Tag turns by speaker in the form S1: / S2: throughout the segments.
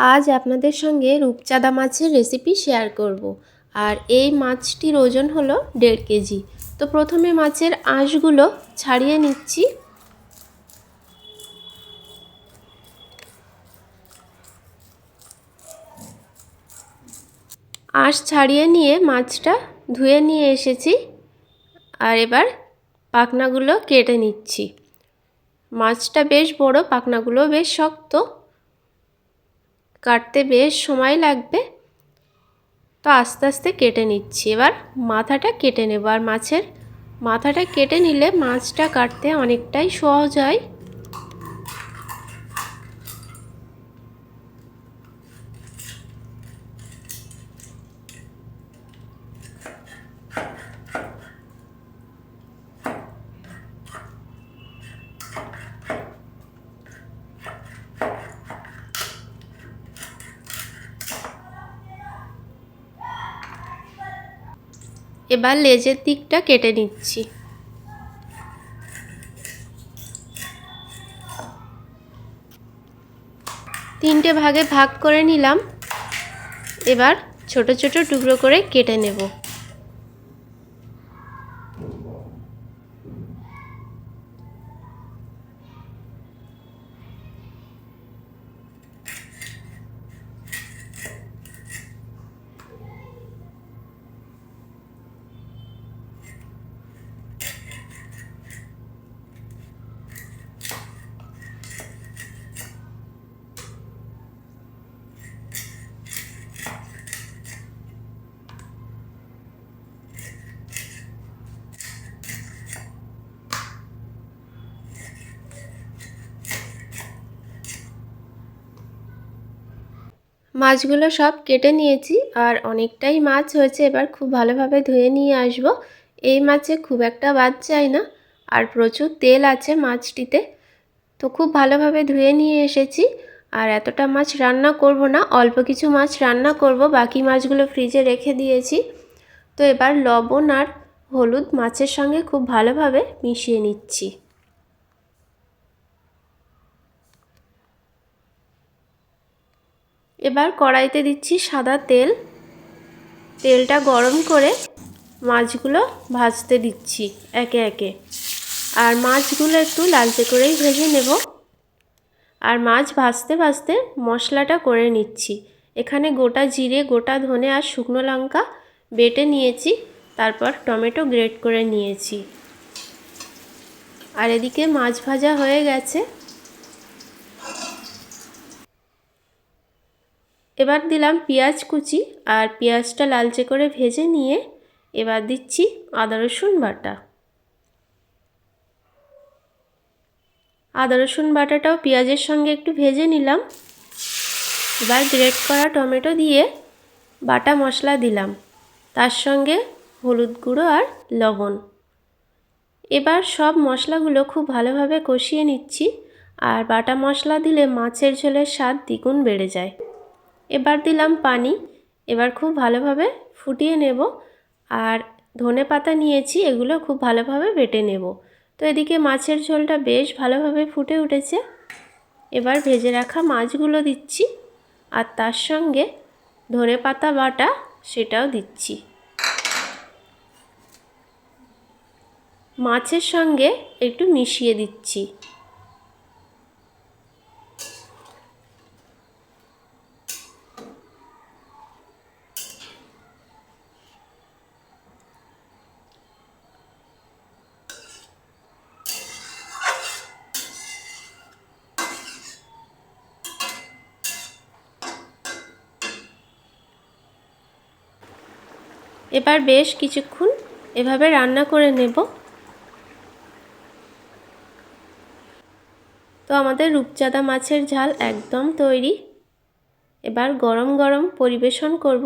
S1: আজ আপনাদের সঙ্গে রূপচাঁদা মাছের রেসিপি শেয়ার করব। আর এই মাছটির ওজন হলো 1.5 কেজি। তো প্রথমে মাছের আঁশগুলো ছাড়িয়ে নিচ্ছি। আঁশ ছাড়িয়ে নিয়ে মাছটা ধুয়ে নিয়ে এসেছি। আর এবার পাখনাগুলো কেটে নিচ্ছি। মাছটা বেশ বড়, পাখনাগুলো বেশ শক্ত, কাটতে বেশ সময় লাগবে। তো আস্তে আস্তে কেটে নিচ্ছি। এবার মাথাটা কেটে নেব। আর মাছের মাথাটা কেটে নিলে মাছটা কাটতে অনেকটাই সহজ হয়। এবার লেজের দিকটা কেটে নিচ্ছি। তিনটে ভাগে ভাগ করে নিলাম। এবার ছোট ছোট টুকরো করে কেটে নেব। মাছগুলো সব কেটে নিয়েছি। আর অনেকটাই মাছ হয়েছে। এবার খুব ভালোভাবে ধুয়ে নিয়ে আসব। এই মাছে খুব একটা বাদ যায় না, আর প্রচুর তেল আছে মাছটিতে। তো খুব ভালোভাবে ধুয়ে নিয়ে এসেছি। আর এতটা মাছ রান্না করব না, অল্প কিছু মাছ রান্না করব, বাকি মাছগুলো ফ্রিজে রেখে দিয়েছি। তো এবার লবণ আর হলুদ মাছের সঙ্গে খুব ভালোভাবে মিশিয়ে নিচ্ছি। এবার কড়াইতে দিচ্ছি সাদা তেল। তেলটা গরম করে মাছগুলো ভাজতে দিচ্ছি একে একে। আর মাছগুলো একটু লালচে করেই ভেজে নেব। আর মাছ ভাজতে ভাজতে মশলাটা করে নিচ্ছি। এখানে গোটা জিরে, গোটা ধনে আর শুকনো লঙ্কা বেটে নিয়েছি। তারপর টমেটো গ্রেট করে নিয়েছি। আর এদিকে মাছ ভাজা হয়ে গেছে। এবার দিলাম পেঁয়াজ কুচি। আর পেঁয়াজটা লালচে করে ভেজে নিয়ে এবার দিচ্ছি আদা রসুন বাটা। আদা রসুন বাটাটাও পেঁয়াজের সঙ্গে একটু ভেজে নিলাম। এবার গ্রেট করা টমেটো দিয়ে বাটা মশলা দিলাম, তার সঙ্গে হলুদ গুঁড়ো আর লবণ। এবার সব মশলাগুলো খুব ভালোভাবে কষিয়ে নিচ্ছি। আর বাটা মশলা দিলে মাছের ঝোলের স্বাদ দ্বিগুণ বেড়ে যায়। এবার দিলাম পানি। এবার খুব ভালোভাবে ফুটিয়ে নেব। আর ধনে পাতা নিয়েছি, এগুলো খুব ভালোভাবে বেটে নেব। তো এদিকে মাছের ঝোলটা বেশ ভালোভাবে ফুটে উঠেছে। এবার ভেজে রাখা মাছগুলো দিচ্ছি। আর তার সঙ্গে ধনে পাতা বাটা সেটাও দিচ্ছি। মাছের সঙ্গে একটু মিশিয়ে দিচ্ছি। এবার বেশ কিছুক্ষণ এভাবে রান্না করে নেব। তো আমাদের রূপচাঁদা মাছের ঝাল একদম তৈরি। এবার গরম গরম পরিবেশন করব।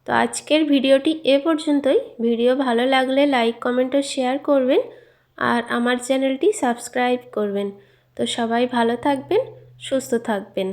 S1: তো আজকের ভিডিওটি এ পর্যন্তই। ভিডিও ভালো লাগলে লাইক, কমেন্ট ও শেয়ার করবেন। আর আমার চ্যানেলটি সাবস্ক্রাইব করবেন। তো সবাই ভালো থাকবেন, সুস্থ থাকবেন।